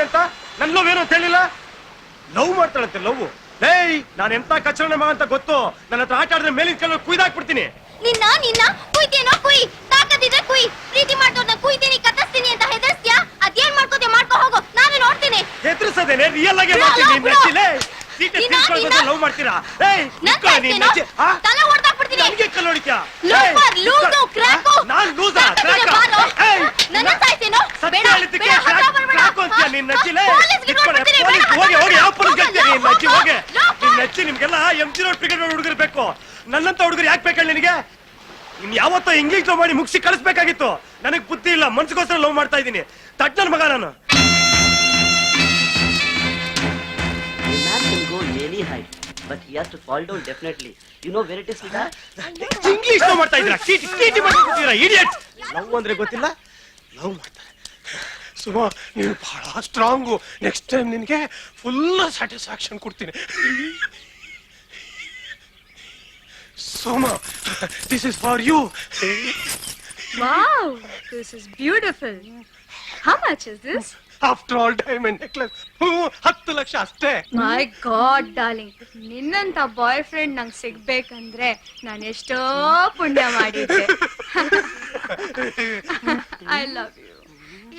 ಮಾಡ್ತಾಳಂತೆ ಅಂತ ನನ್ ಲವ್ ಏನು ಅಂತ ಹೇಳಿಲ್ಲ. ಲವ್ ಮಾಡ್ತಾಳಂತೆ ಲವ್. ಏಯ್ ನಾನು ಎಂತ ಕಚರಣ ಮಗ ಅಂತ ಗೊತ್ತು. ನನ್ನ ಹತ್ರ ಆಟ ಆಡಿದ್ರೆ ಮೇಲಿನ ಕಲ್ಲು ಕುಯ್ದಾಕ್ಬಿಡ್ತೀನಿ. ನಿನ್ನ ಕುಯ್ತೇನೋ ಕುಯ್, ತಾಕತ್ತಿದ್ರೆ ಕುಯ್. ಪ್ರೀತಿ ಮಾಡ್ದೋರ್ನ ಕುಯ್ತೀನಿ ಕತ್ತರಿಸ್ತೀನಿ ಅಂತ ಹೆದರ್ಸ್ತೀಯಾ? ಅದೇನ್ ಮಾಡ್ಕೋದೆ ಮಾಡ್ಕೊ ಹೋಗು, ನಾನು ನೋಡ್ತೀನಿ. ಹೆದರ್ಸದೇನೆ, ರಿಯಲ್ ಆಗಿ ಮಾಡ್ತೀನಿ. ಲವ್ ಮಾಡ್ತೀರಾ? ತಲೆ ಹೊಡೆದಾಕ್ಬಿಡ್ತೀನಿ. ನನಗೆ ಕಲ್ಲು ಹೊಡಿತೀಯಾ? ನಾನ್ ಲೂಸಾ? ನನ್ನ ಸಾಯ್ತೇನೋ? ಬೇಡ ಬೇಡ, ಹತ್ರ ಬರ್ಬೇಡ. ನಿನ್ನ ನಚ್ಚಿ ನಿಮ್ಗೆಲ್ಲ MG ರೋಡ್ ಕ್ರಿಕೆಟ್ ಹುಡುಗರು ಬೇಕು. ನನ್ನಂತ ಹುಡುಗರು ಯಾಕೆ ಬೇಕು ಹೇಳಿ ನಿನಗೆ? ಇನ್ ಯಾವತ್ತೋ ಇಂಗ್ಲಿಷ್ ಲವ್ ಮಾಡಿ ಮುಗಿಸಿ ಕಳಿಸ್ಬೇಕಾಗಿತ್ತು. ನನಗ್ ಬುದ್ಧಿ ಇಲ್ಲ, ಮನ್ಸಿಗೋಸ್ಕರ ಲವ್ ಮಾಡ್ತಾ ಇದ್ದೀನಿ. ತಟ್ಟನ ಮಗ ನಾನು. But he has to fall down definitely. You know where it is, Lita? English love ಮಾಡ್ತಾ ಇದ್ದೀರಾ? ಟಿ ಮಾಡ್ತಿದ್ದೀರಾ ಇಡಿಯಟ್? ಲವ್ ಅಂದ್ರೆ ಗೊತ್ತಿಲ್ಲ, ಲವ್ ಮಾಡ್ತಾರೆ. ಸುಮಾ ನೀನು ಬಹಳ ಸ್ಟ್ರಾಂಗು. ನೆಕ್ಸ್ಟ್ ಟೈಮ್ ನಿನಗೆ ಫುಲ್ ಸ್ಯಾಟಿಸ್ಫ್ಯಾಕ್ಷನ್ ಕೊಡ್ತೀನಿ. Suma, this is for you. Wow, this is beautiful. How much is this? After all, diamond necklace 10 lakh ಅಷ್ಟೇ. My God, darling. ನಿನ್ನಂತ ಬಾಯ್ ಫ್ರೆಂಡ್ ನಂಗೆ ಸಿಗ್ಬೇಕಂದ್ರೆ ನಾನು ಎಷ್ಟೋ ಪುಣ್ಯ ಮಾಡಿದ್ದೆ. I love you.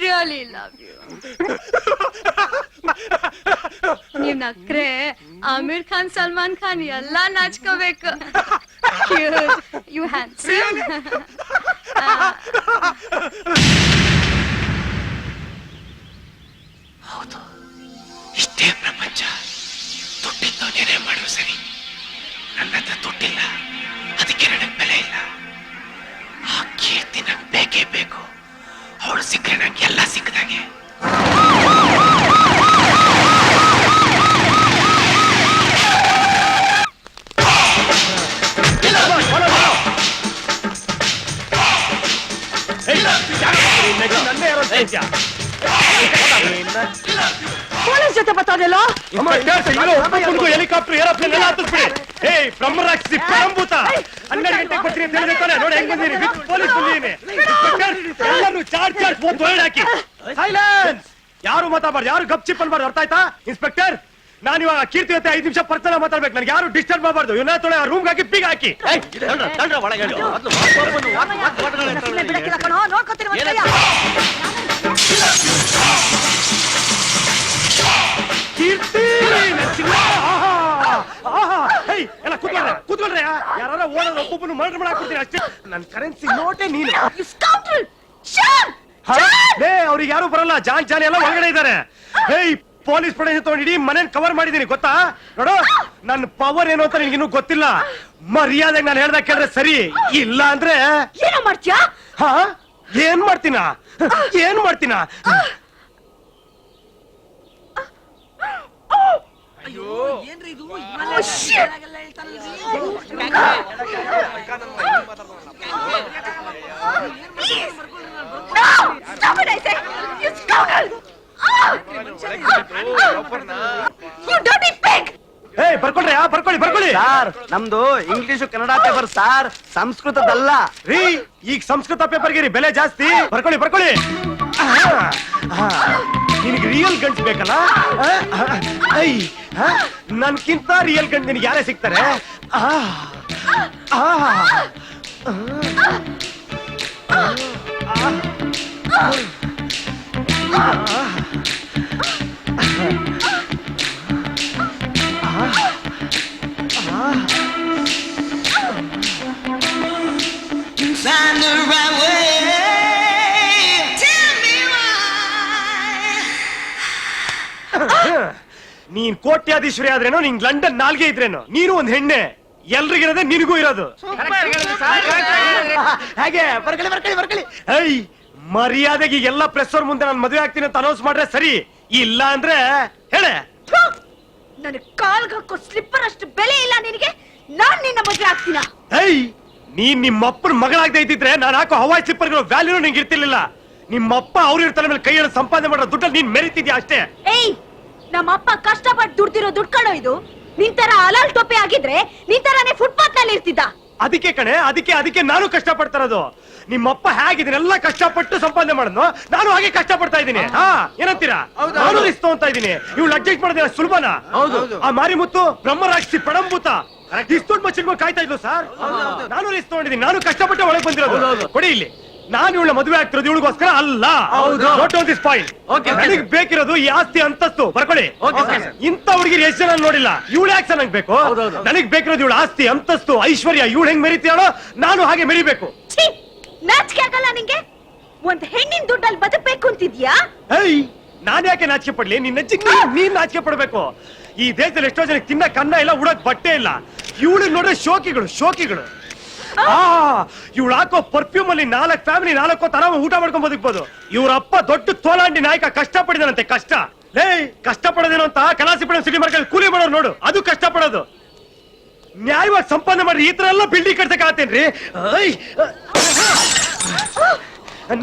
Really love you. ನೀವ್ ನಕ್ರೆ ಆಮಿರ್ ಖಾನ್, ಸಲ್ಮಾನ್ ಖಾನ್ ಎಲ್ಲ ನಾಚ್ಕೋಬೇಕು. You handsome. ಹೌದು, ಇಷ್ಟೇ ಪ್ರಪಂಚ. ದುಡ್ಡಿದ್ದವನೇನೇ ಮಾಡು ಸರಿ. ನನ್ನ ಹತ್ರ ದುಡ್ಡಿಲ್ಲ, ಅದಕ್ಕೆ ನನಗೆ ಬೆಲೆ ಇಲ್ಲ. ಆ ಕೀರ್ತಿ ನಂಗೆ ಬೇಕೇ ಬೇಕು. ಅವಳು ಸಿಕ್ಕರೆ ನಂಗೆ ಎಲ್ಲ ಸಿಕ್ಕದಾಗೆ. ಪೊಲೀಸ್ ಜೊತೆ ಬರ್ತಾದಲ್ಲ. ಹೆಲಿಕಾಪ್ಟರ್ ಏರೋಪ್ಲೇನ್ ಎಲ್ಲ ಹತ್ತಿಸ್ಬಿಡಿ. ಏಯ್ ಬ್ರಹ್ಮರಾಕ್ಷಸಿ ಪರಂಭೂತ, 12 ಗಂಟೆಗೆ ಬರ್ತೀನಿ ಅಂತ ಹೇಳಿದ್ರೆ ನೋಡಿ ಹೆಂಗ್ ಬಂದಿರಿ. ಪೊಲೀಸ್ ಬಂದಿದ್ದೀನಿ. ಎಲ್ಲರೂ ಚಾರ್ಜ್ ಒಳ್ಳೆ ಹಾಕಿ. ಸೈಲೆನ್ಸ್. ಯಾರು ಮಾತಾಡಬಾರ್ದು, ಯಾರು ಗಪ್ ಚಿಪ್ ಅನ್ಬಾರ್ದು. ಅರ್ಥ ಆಯ್ತಾ ಇನ್ಸ್ಪೆಕ್ಟರ್? ನಾನು ಇವಾಗ ಕೀರ್ತಿ ಜೊತೆ 5 ನಿಮಿಷ ಪರ್ಸನಲ್ ಮಾತಾಡ್ಬೇಕು. ನನಗೆ ಯಾರು ಡಿಸ್ಟರ್ಬ್ ಮಾಡಬಾರ್ದು. ಇವನ್ನ ತೊಳೆ ರೂಮ್ ಹಾಕಿ ಪೀಗ್ ಹಾಕಿ. ಕೀರ್ತಿ ಎಲ್ಲ ಕೂತ್ಕೊಳ್ರೆ. ಯಾರು ಓಡೋದು ಒಬ್ಬೊಬ್ಬನು ಮರ್ಡರ್ ಮಾಡಾಕ್ಬಿಡ್ತೀನಿ ಅಷ್ಟೇ. ನನ್ನ ಕರೆನ್ಸಿ ನೋಟೇ ನೀನು. ಅವ್ರಿಗೆ ಯಾರು ಬರಲ್ಲ. ಜಾನ್ ಎಲ್ಲ ಒಳಗಡೆ ಇದ್ದಾರೆ. ಹೇಯ್, ಪೊಲೀಸ್ ಪ್ರೊಟೆಕ್ಷನ್ ತಗೊಂಡು ಇಡೀ ಮನೇನ್ ಕವರ್ ಮಾಡಿದೀನಿ ಗೊತ್ತಾ? ನೋಡು, ನನ್ನ ಪವರ್ ಏನು ಅಂತ ನಿನ್ಗಿನ್ನೂ ಗೊತ್ತಿಲ್ಲ. ಮರ್ಯಾದೆಗೆ ನಾನು ಹೇಳ್ದಾಗ ಕೇಳಿದ್ರೆ ಸರಿ, ಇಲ್ಲ ಅಂದ್ರೆ ಏನೋ ಮಾಡ್ತೀಯಾ? ಹಾ, ಏನ್ ಮಾಡ್ತೀನಾ? ಅಯ್ಯೋ, ಏನ್ರಿ ಇದು? ಬರ್ಕೊಳ್ಳಿ. ಸಾರ್, ನಮ್ದು ಇಂಗ್ಲಿಷ್ ಕನ್ನಡ ಪೇಪರ್ ಸಾರ್, ಸಂಸ್ಕೃತದಲ್ಲ ರೀ. ಈಗ ಸಂಸ್ಕೃತ ಪೇಪರ್ಗೆ ಬೆಲೆ ಜಾಸ್ತಿ. ಬರ್ಕೊಳ್ಳಿ. ನಿನಗೆ ರಿಯಲ್ ಗಂಟ್ಸ್ ಬೇಕಲ್ಲ? ನನ್ಕಿಂತ ರಿಯಲ್ ಗಂಟ್ ನಿನಗೆ ಯಾರೇ ಸಿಗ್ತಾರೆ? ನೀನ್ ಕೋಟ್ಯಾಧೀಶ್ವರಿ ಆದ್ರೇನೋ, ನಿಂಗ್ ಲಂಡನ್ ನಾಲ್ಗೆ ಇದ್ರೇನೋ, ನೀನು ಒಂದ್ ಹೆಣ್ಣೆ. ಎಲ್ರಿಗಿರೋದೇ ನಿನಗೂ ಇರೋದು. ಹಾಗೆ ಬರ್ಕೊಳ್ಳಿ. ಐ ಮರ್ಯಾದೆಗೆ ಎಲ್ಲ ಪ್ರೆಸ್ ಅವ್ರ ಮುಂದೆ ನಾನು ಮದುವೆ ಆಗ್ತೀನಿ ಅಂತ ಅನೌನ್ಸ್ ಮಾಡ್ರೆ ಸರಿ, ಇಲ್ಲ ಅಂದ್ರೆ ಹೇಳೆ. ನನ್ನ ಕಾಲ್ಗೆ ಹಾಕೋ ಸ್ಲಿಪ್ಪರ್ ಅಷ್ಟು ಬೆಲೆ ಇಲ್ಲ ನಿನಗೆ. ನಾನ್ ನಿನ್ನ ಮದುವೆ ಆಗ್ತೀನ. ಐ ನೀನ್ ನಿಮ್ಮಪ್ಪನ ಮಗಳಾಗದೆ ಇದ್ದಿದ್ರೆ ನಾನು ಹಾಕೋ ಹವಾಯಿ ಸ್ಲಿಪ್ಪರ್ಗಳು ವ್ಯಾಲ್ಯೂ ನಿಂಗೆ ಇರ್ತಿರ್ಲಿಲ್ಲ. ನಿಮ್ಮಪ್ಪ ಅವ್ರ ತಲೆ ಮೇಲೆ ಕೈ ಹೇಳಿ ಸಂಪಾದನೆ ಮಾಡೋ ದುಡ್ಡಲ್ಲಿ ನೀನ್ ಮೆರಿತಿದ್ಯಾ ಅಷ್ಟೇ. ಏಯ್, ನಮ್ಮಪ್ಪ ಕಷ್ಟಪಟ್ಟು ದುಡ್ದಿರೋ ದುಡ್ಡು ಕಣೋ ಇದು. ನಿನ್ ತರ ಅಲಾಲ್ ಟೊಪ್ಪೆ ಆಗಿದ್ರೆ ನಿನ್ ತರಾನೇ ಫುಟ್ಪಾತ್ ನಲ್ಲಿ ಇರ್ತಿದ್ದ. ಅದಕ್ಕೆ ಕಣೆ, ಅದಕ್ಕೆ ನಾನು ಕಷ್ಟ ಪಡ್ತಾ ಇರೋದು. ನಿಮ್ಮಪ್ಪ ಹೇಗಿದ್ದೀನೆಲ್ಲ ಕಷ್ಟಪಟ್ಟು ಸಂಪಾದನೆ ಮಾಡಿದ್ನು, ನಾನು ಹಾಗೆ ಕಷ್ಟ ಪಡ್ತಾ ಇದ್ದೀನಿ. ಹಾ, ಏನಂತೀರಾ? ನಾನು ರಿಸ್ಕ್ ತಗೊಂತಾ ಇದ್ದೀನಿ. ಇವ್ಳು ಅಡ್ಜಸ್ಟ್ ಮಾಡೋದಿಲ್ಲ ಸುಲಭನಾ? ಆ ಮಾರಿಮುತ್ತು ಬ್ರಹ್ಮರಾಕ್ಷಿ ಪಡಂಭೂತ ಇಷ್ಟೊಂದು ಮಚ್ಚಿಟ್ಕೊಂಡು ಕಾಯ್ತಾ ಇದ್ಲು ಸರ್. ನಾನು ರಿಸ್ಕ್ ತಗೊಂಡಿದ್ದೀನಿ, ನಾನು ಕಷ್ಟಪಟ್ಟು ಒಳಗೆ ಬಂದಿರೋದು. ಕೊಡಿ ಇಲ್ಲಿ, ನಾನು ಇವಳ ಮದುವೆ ಆಗ್ತಿರೋದು ಇವಳಿಗೋಸ್ಕರ ಅಲ್ಲ. Note on this point. ನನಗೆ ಬೇಕಿರೋದು ಈ ಆಸ್ತಿ ಅಂತಸ್ತು. ಬರ್ಕೊಳ್ಳಿ. ಇಂಥ ಹುಡುಗಿರು ಎಷ್ಟು ಜನ ನೋಡಿಲ್ಲ. ಇವಳು ಯಾಕೆ ನನಗೆ ಬೇಕು? ನನಗೆ ಬೇಕಿರೋದು ಇವಳ ಆಸ್ತಿ ಅಂತಸ್ತು ಐಶ್ವರ್ಯ. ಇವಳು ಹೆಂಗ್ ಮೆರಿತಾಳೋ ನಾನು ಹಾಗೆ ಮೆರಿಬೇಕು. ನಾಚಿಕೆ ಆಗಲ್ಲ ನಿಂಗೆ? ಒಂದ್ ಹೆಣ್ಣಿನ ದುಡ್ಡಲ್ಲಿ ಬದುಕ್ಬೇಕು ಅಂತಿದ್ಯಾ? ನಾನ್ ಯಾಕೆ ನಾಚಿಕೆ ಪಡ್ಲಿ? ನೀನ್ ನಾಚಿಕೆ ಪಡ್ಬೇಕು. ಈ ದೇಶದಲ್ಲಿ ಎಷ್ಟೋ ಜನಕ್ಕೆ ತಿನ್ನ ಕನ್ನ ಇಲ್ಲ, ಉಡಕ್ ಬಟ್ಟೆ ಇಲ್ಲ. ಇವಳು ನೋಡ್ರೆ ಶೋಕಿಗಳು. ಇವಳು ಹಾಕೋ ಪರ್ಫ್ಯೂಮ್ ಅಲ್ಲಿ 4 ಫ್ಯಾಮಿಲಿ 4 ತರ ಊಟ ಮಾಡ್ಕೊಂಡ್ ಬದುಕ್ಬೋದು. ಇವ್ರಪ್ಪ ದೊಡ್ಡ ತೋಲಾಂಡಿ ನಾಯಕ ಕಷ್ಟ ಪಡಿದಾನಂತೆ. ಕಷ್ಟ ಪಡೋದೇನು ಅಂತ ಕಲಾಸಿ ಪಡ ಸಿಟಿ ಮಾರ್ಕೆಟ್ ಕೂಲಿ ಮಾಡೋರು ನೋಡು, ಅದು ಕಷ್ಟ ಪಡೋದು. ನ್ಯಾಯವಾಗಿ ಸಂಪಾದನೆ ಮಾಡಿ ಈ ತರ ಎಲ್ಲ ಬಿಲ್ಡಿಂಗ್ ಕಟ್ಸಕ್ ಆಗತ್ತೇನ್ರಿ?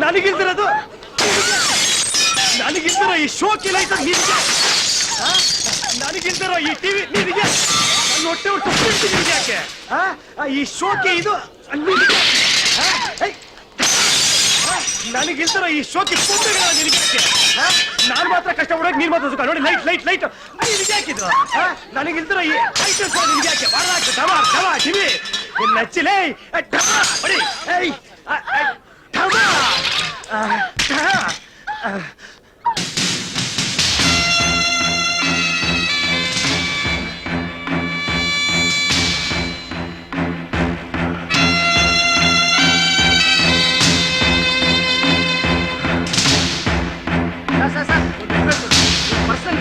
ನನಗಿಲ್ದಿರೋದು ಈ ಶೋಕಿ ಲೈಟ್ ನನಗಿಲ್ದಿರೋ ಈ ಟಿವಿ ನಿನಗೆ ಹೊಟ್ಟೆ ನಿನಗೆ ಯಾಕೆ? ಈ ಶೋಕಿ ಇದು ನನಗಿಲ್ದಿರೋ ಈ ಶೋಕಿ ನಿನಗೆ ಯಾಕೆ? ನಾನು ಮಾತ್ರ ಕಷ್ಟ ಪಡೋಕೆ ನೀನ್ ಮಾತ್ರ ಸುಖ ನೋಡಿ. ಲೈಟ್ ನಿನಗೆ ಹಾಕಿದ್ರು. ನನಗಿಲ್ದಿರೋ ಈ ಐಟಮ್ಸ್ ನಿನಗೆ ಯಾಕೆ? ಟಿವಿ ನಚ್ಚಿಲೇ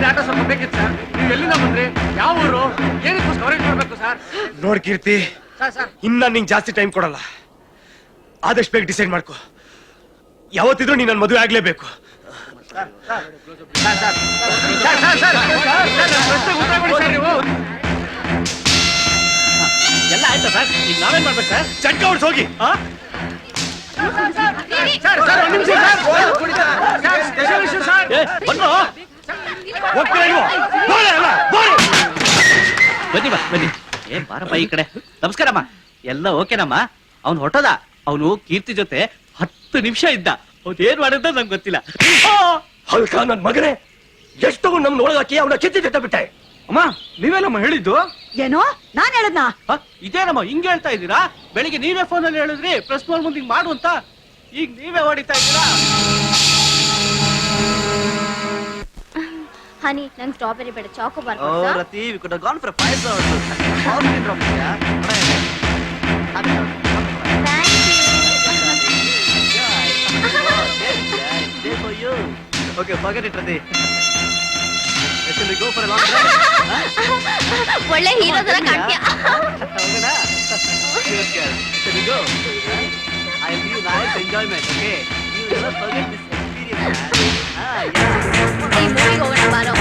ಡಾಟಾ ಸ್ವಲ್ಪ ಬೇಕಿತ್ತು ಸರ್. ನೀವು ಎಲ್ಲಿಂದ ಬಂದ್ರಿ? ಯಾವ ಊರು? ಏನಕ್ಕೆ ಕವರೇಜ್ ಮಾಡ್ಬೇಕು ಸರ್? ನೋಡ್ ಕೀರ್ತಿ, ಇನ್ನ ನಿಂಗೆ ಜಾಸ್ತಿ ಟೈಮ್ ಕೊಡಲ್ಲ. ಆದಷ್ಟು ಬೇಗ ಡಿಸೈಡ್ ಮಾಡ್ಕೊ. ಯಾವತ್ತಿದ್ರು ನೀನ್ ನನ್ನ ಮದುವೆ ಆಗ್ಲೇಬೇಕು. ಎಲ್ಲ ಆಯ್ತಾ ಸರ್? ಈಗ ನಾವೇನ್ ಮಾಡ್ಬೇಕು ಸರ್? ಚಟ್ಕ ಹೊಡ್ಸ್ ಹೋಗಿ. ಬನ್ನಿ. ಏ ಬಾರಪ್ಪ ಈ ಕಡೆ. ನಮಸ್ಕಾರಮ್ಮ. ಎಲ್ಲ ಓಕೆನಮ್ಮ? ಅವ್ನು ಹೊಟ್ಟೋದ. ಅವನು ಕೀರ್ತಿ ಜೊತೆ 10 ನಿಮಿಷ ಇದ್ದ. ಏನ್ ಮಾಡಿದ್ದ ನಂಗೆ ಗೊತ್ತಿಲ್ಲ. ಹಲ್ಕ ನನ್ ಮಗನೇ, ಎಷ್ಟು ನಮ್ ಒಳಗಾಕಿ ಅವನ ಕಿತ್ತಿ ಜೊತೆ ಬಿಟ್ಟೆ. ಅಮ್ಮ ನೀವೇನಮ್ಮ ಹೇಳಿದ್ದು? ಏನೋ ನಾನ್ ಹೇಳದ್ನ? ಇದೇನಮ್ಮ ಹಿಂಗ್ ಹೇಳ್ತಾ ಇದ್ದೀರಾ? ಬೆಳಿಗ್ಗೆ ನೀವೇ ಫೋನ್ ಅಲ್ಲಿ ಹೇಳಿದ್ರಿ ಪ್ರೆಸ್ ಮೋರ್ ಮುಂದೆ ಹಿಂಗ್ ಮಾಡು ಅಂತ. ಈಗ ನೀವೇ ಹೊಡಿತಾ ಇದ್ದೀರಾ? ಹನಿ, ನಂಗೆ ಸ್ಟ್ರಾಬೆರಿ ಬೇಡ, chocobar. Rati, we could have gone for 5 hours. How did you drop it, yeah? Day for you. Okay, forget it, Rati. Shall we go for a long drive? ಒಳ್ಳೆ ಹೀರೋ ತರ ಕಾಣ್ತೀಯ. ಹೋಗೋಣ? Good girl. Shall we go? I'll give you nice enjoyment, okay? You never forget this experience, yeah? ಈ ಮೂವಿಗೆ ಹೋಗೋಣ ಬಾರೋ.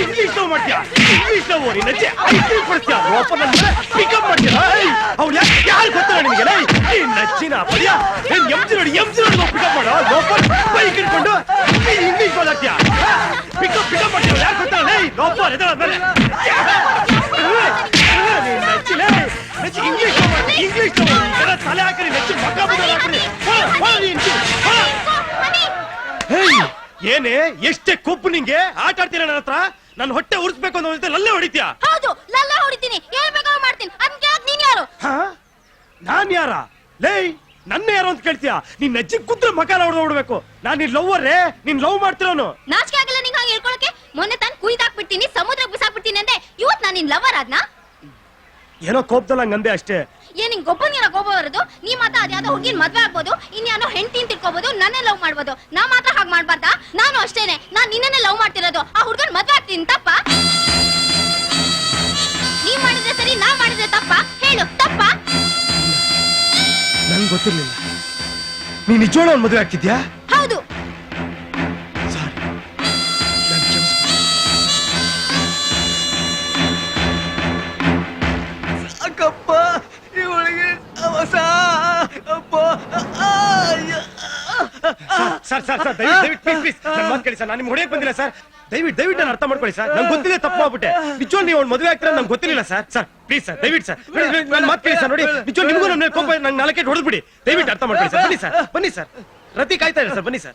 English ಮಾಡ್ತೀಯ? English ನಚ್ಚೆ IT ಕೊಡ್ತೀಯ? Pickup ಮಾಡ್ತೀಯ? ಅವ್ಳು ಯಾರು ಗೊತ್ತಲ್ಲ ನಿನಗೆ? ನಚ್ಚಿನ ಪದ್ಯ ಎಂಜಿ ನೋಡಿ ಪಿಕಪ್ ಮಾಡೋ. ಲೋಪರ್ ಬೈಕ್ ಇಟ್ಕೊಂಡು ಇಂಗ್ಲಿಷ್ ಮಾತಾಡ್ತೀಯ? ಪಿಕಪ್ ಮಾಡ್ತೀಯ? ಯಾರು ಗೊತ್ತಲ್ಲ? ಲೋಪರ್ ಎದುರಾದ್ಮೇಲೆ ನಚ್ಚಿಲೇ ನಚ್ಚಿ ಇಂಗ್ಲಿಷ್ ತಲೆ ಹಾಕಿ ನಚ್ಚಿ ಮಕ್ಕ ಹಾಕಿ. ಏನೇ ಎಷ್ಟೇ ಕೊಪ್ಪು ನಿಂಗೆ? ಆಟ ಆಡ್ತೀರ ನನ್ನ ಹತ್ರ? ನನ್ನ ಹೊಟ್ಟೆ ಉರ್ಸ್ಬೇಕು ಅನ್ನೋ ಲಲ್ಲೆ ಹೊಡಿತೀಯ? ಹೌದು, ಲಲ್ಲೆ ಹೊಡಿತೀನಿ. ಏನ್ ಬೇಕಾದ್ರೂ ಮಾಡ್ತೀನಿ. ಅದನ್ನ ಕೇಳಕ್ ನೀನ್ ಯಾರು? ನಾನ್ ಯಾರ? ಲೇ, ನನ್ನ ಯಾರು ಅಂತ ಕೇಳ್ತೀಯ? ನಿನ್ನ ಅಜ್ಜಿ ಕುದ್ರೆ ಮಕಾಲ ಹೊಡ್ಬಿಡ್ಬೇಕು. ನಾನ್ ನಿನ್ ಲವ್ವರೇ, ನಿನ್ ಲವ್ ಮಾಡ್ತಿರೋನು. ನಾಚಿಕೆ ಆಗಿಲ್ಲ ನಿಂಗೆ ಹಂಗೆ ಹೇಳ್ಕೊಳಕ್ಕೆ? ಮೊನ್ನೆ ತಾನು ಕುಯ್ದಾಕ್ಬಿಡ್ತೀನಿ, ಸಮುದ್ರಕ್ಕೆ ಬಿಸಾಕ್ಬಿಡ್ತೀನಿ ಅಂದೆ. ಇವತ್ ನಾನ್ ನಿನ್ ಲವರ್ ಆದ್ನಾ? ಏನೋ ಕೋಪದಲ್ಲಿ ಹಂಗಂದೆ ಅಷ್ಟೇ. ಏನ್ ನಿಂಗೆ ಒಬ್ಬನಿಗೆ ಕೋಪ ಬರೋದು? ನೀ ಮಾತ್ರ ಅದ್ಯಾವುದೋ ಹುಡುಗಿನ ಮದ್ವೆ ಆಗ್ಬೋದು, ಇನ್ಯಾನೋ ಹೆಂಡತಿನ ತಿಳ್ಕೊಬೋದು, ನನ್ನೇ ಲವ್ ಮಾಡ್ಬೋದು. ನಾ ಮಾತ್ರ ಹಾಗೆ ಮಾಡ್ಬಾರ್ದಾ? ನಾನು ಅಷ್ಟೇನೆ, ನಾನ್ ನಿನ್ನೇ ಲವ್ ಮಾಡ್ತಿರೋದು. ಆ ಹುಡುಗನ್ ಮದ್ವೆ ಆಗ್ತೀನಿ ತಪ್ಪ? ನೀವ್ ಮಾಡಿದ್ರೆ ಸರಿ, ನಾ ಮಾಡಿದ್ರೆ ತಪ್ಪ? ಹೇಳು, ತಪ್ಪ? ನಂಗೆ ಗೊತ್ತಿರ್ಲಿಲ್ಲ. ನೀ ನಿಜವಾಗ್ಲೂ ಅವ್ನ ಮದುವೆ ಆಗ್ತಿದ್ಯಾ? ಹೌದು. ಸಾರಿ, ಅಕ್ಕಪ್ಪ ಇವಳಿಗೆ ಅವಸ ಅಪ್ಪ. ಸರ್ ಸರ್ ದಯವಿಟ್ಟು ಪ್ಲೀಸ್ ನನ್ನ ಮಾತು ಕೇಳಿ ಸರ್, ನಾನು ನಿಮ್ಗೆ ಹೊಡೆಯಕ್ ಬಂದಿಲ್ಲ ಸರ್. ದಯವಿಟ್ಟು ನಾನು ಅರ್ಥ ಮಾಡ್ಕೊಳ್ಳಿ ಸರ್, ನಂಗೆ ಗೊತ್ತಿಲ್ಲ ತಪ್ಪು ಮಾಡ್ಬಿಟ್ಟೆ. ನಿಜವಾಗ್ಲೂ ನೀವು ಅವ್ನು ಮದುವೆ ಆಗ್ತೀರಾ ನಂಗೆ ಗೊತ್ತಿಲ್ಲ ಸರ್. ಸರ್ ಪ್ಲೀಸ್ ಸರ್, ದಯವಿಟ್ಟು ಸರ್ ನನ್ನ ಮಾತು ಕೇಳಿ ಸರ್. ನೋಡಿ ನಿಜವಾಗ್ಲೂ ನಿಮಗೂ ನಮ್ಮ ಕೋಪ ನಂಗೆ ನಾಲ್ಕೇ ಹೊಡೆದ್ಬಿಡಿ. ದಯವಿಟ್ಟು ಅರ್ಥ ಮಾಡ್ಕೊಳ್ಳಿ ಸರ್. ಬನ್ನಿ ಸರ್, ರತಿ ಕಾಯ್ತಾ ಇದೆ ಸರ್, ಬನ್ನಿ ಸರ್.